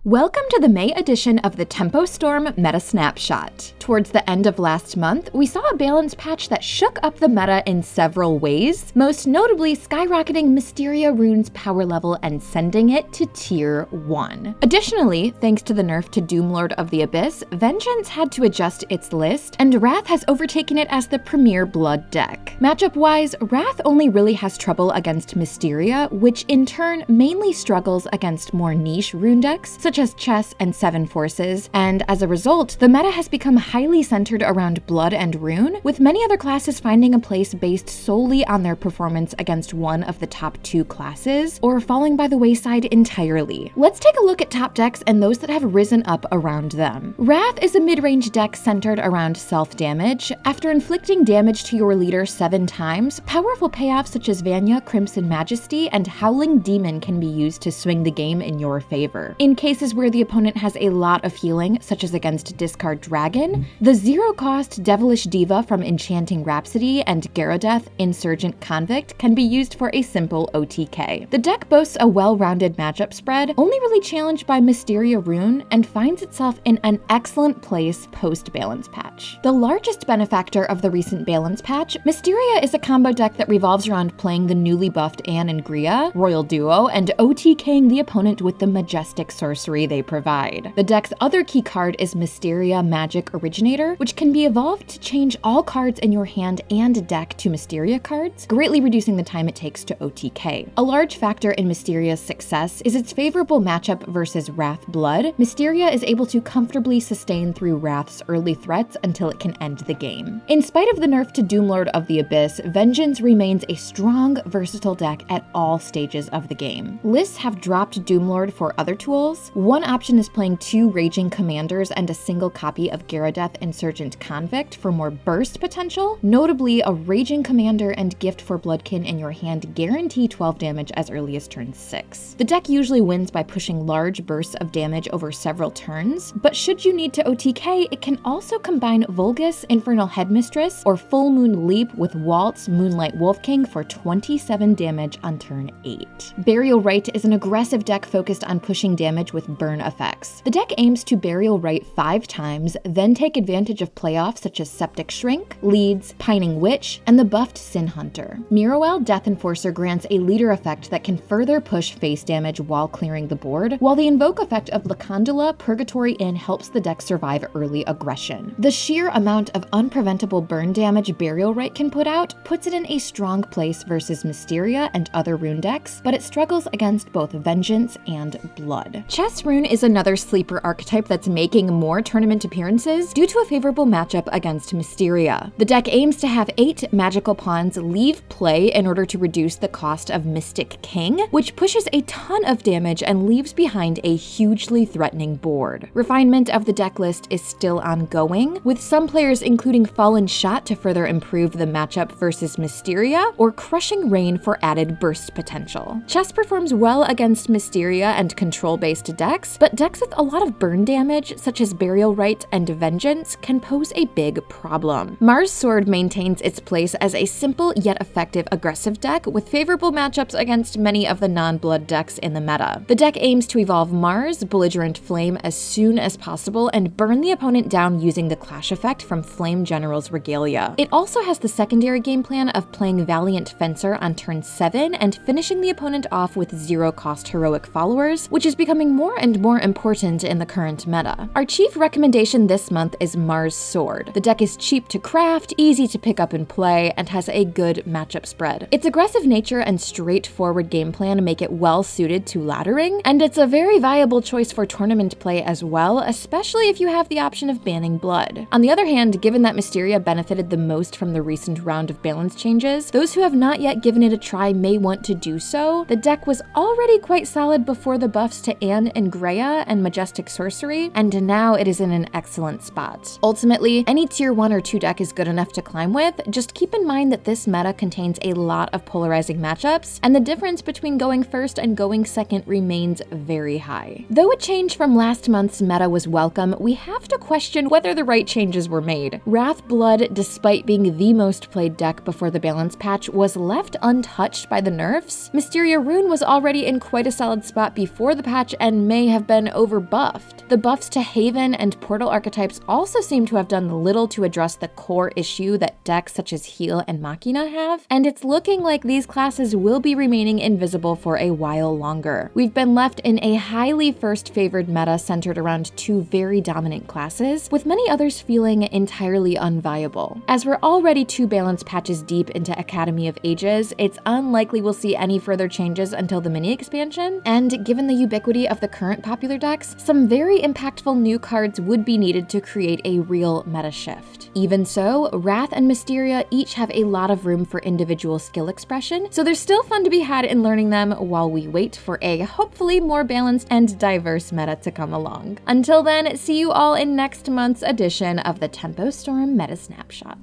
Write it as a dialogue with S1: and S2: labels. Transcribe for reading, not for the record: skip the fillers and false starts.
S1: Welcome to the May edition of the Tempo Storm Meta Snapshot. Towards the end of last month, we saw a balance patch that shook up the meta in several ways, most notably skyrocketing Mysteria rune's power level and sending it to Tier 1. Additionally, thanks to the nerf to Doomlord of the Abyss, Vengeance had to adjust its list, and Wrath has overtaken it as the premier Blood deck. Matchup-wise, Wrath only really has trouble against Mysteria, which in turn mainly struggles against more niche rune decks, such as Chess and Seven Forces, and as a result, the meta has become highly centered around Blood and Rune, with many other classes finding a place based solely on their performance against one of the top two classes, or falling by the wayside entirely. Let's take a look at top decks and those that have risen up around them. Wrath is a mid-range deck centered around self-damage. After inflicting damage to your leader 7 times, powerful payoffs such as Vanya, Crimson Majesty, and Howling Demon can be used to swing the game in your favor. In cases where the opponent has a lot of healing, such as against Discard Dragon, the zero-cost Devilish Diva from Enchanting Rhapsody and Gyaradeath Insurgent Convict can be used for a simple OTK. The deck boasts a well-rounded matchup spread, only really challenged by Mysteria Rune, and finds itself in an excellent place post-balance patch. The largest benefactor of the recent balance patch, Mysteria is a combo deck that revolves around playing the newly buffed Anne and Gria, Royal Duo, and OTKing the opponent with the majestic sorcery they provide. The deck's other key card is Mysteria Magic Originator, which can be evolved to change all cards in your hand and deck to Mysteria cards, greatly reducing the time it takes to OTK. A large factor in Mysteria's success is its favorable matchup versus Wrath Blood. Mysteria is able to comfortably sustain through Wrath's early threats until it can end the game. In spite of the nerf to Doomlord of the Abyss, Vengeance remains a strong, versatile deck at all stages of the game. Lists have dropped Doomlord for other tools. One option is playing 2 Raging Commanders and a single copy of Gyaradeath Insurgent Convict for more burst potential. Notably, a Raging Commander and Gift for Bloodkin in your hand guarantee 12 damage as early as turn 6. The deck usually wins by pushing large bursts of damage over several turns, but should you need to OTK, it can also combine Vulgus, Infernal Headmistress, or Full Moon Leap with Waltz, Moonlight Wolf King for 27 damage on turn 8. Burial Rite is an aggressive deck focused on pushing damage with burn effects. The deck aims to Burial Rite 5 times, then take advantage of playoffs such as Septic Shrink, Leads, Pining Witch, and the buffed Sin Hunter. Miroel Death Enforcer grants a leader effect that can further push face damage while clearing the board, while the invoke effect of Lacandula Purgatory Inn helps the deck survive early aggression. The sheer amount of unpreventable burn damage Burial Rite can put out puts it in a strong place versus Mysteria and other rune decks, but it struggles against both Vengeance and Blood. Chess Rune is another sleeper archetype that's making more tournament appearances due to a favorable matchup against Mysteria. The deck aims to have 8 magical pawns leave play in order to reduce the cost of Mystic King, which pushes a ton of damage and leaves behind a hugely threatening board. Refinement of the deck list is still ongoing, with some players including Fallen Shot to further improve the matchup versus Mysteria, or Crushing Rain for added burst potential. Chess performs well against Mysteria and control-based decks, but decks with a lot of burn damage, such as Burial Rite and Vengeance, can pose a big problem. Mars Sword maintains its place as a simple yet effective aggressive deck with favorable matchups against many of the non-blood decks in the meta. The deck aims to evolve Mars, Belligerent Flame as soon as possible and burn the opponent down using the Clash effect from Flame General's Regalia. It also has the secondary game plan of playing Valiant Fencer on turn 7 and finishing the opponent off with zero-cost heroic followers, which is becoming more and more important in the current meta. Our chief recommendation this month is Mars Sword. The deck is cheap to craft, easy to pick up and play, and has a good matchup spread. Its aggressive nature and straightforward game plan make it well suited to laddering, and it's a very viable choice for tournament play as well, especially if you have the option of banning Blood. On the other hand, given that Mysteria benefited the most from the recent round of balance changes, those who have not yet given it a try may want to do so. The deck was already quite solid before the buffs to Anne and Grea and Majestic Sorcery, and now it is in an excellent spot. spot. Ultimately, any tier 1 or 2 deck is good enough to climb with. Just keep in mind that this meta contains a lot of polarizing matchups, and the difference between going first and going second remains very high. Though a change from last month's meta was welcome, we have to question whether the right changes were made. Wrath Blood, despite being the most played deck before the balance patch, was left untouched by the nerfs. Mysteria Rune was already in quite a solid spot before the patch and may have been overbuffed. The buffs to Haven and Portal archetypes also seem to have done little to address the core issue that decks such as Heal and Machina have, and it's looking like these classes will be remaining invisible for a while longer. We've been left in a highly first-favored meta centered around 2 very dominant classes, with many others feeling entirely unviable. As we're already 2 balance patches deep into Academy of Ages, it's unlikely we'll see any further changes until the mini expansion, and given the ubiquity of the current popular decks, some very impactful new cards would be needed to create a real meta shift. Even so, Wrath and Mysteria each have a lot of room for individual skill expression, so there's still fun to be had in learning them while we wait for a hopefully more balanced and diverse meta to come along. Until then, see you all in next month's edition of the Tempo Storm Meta Snapshot.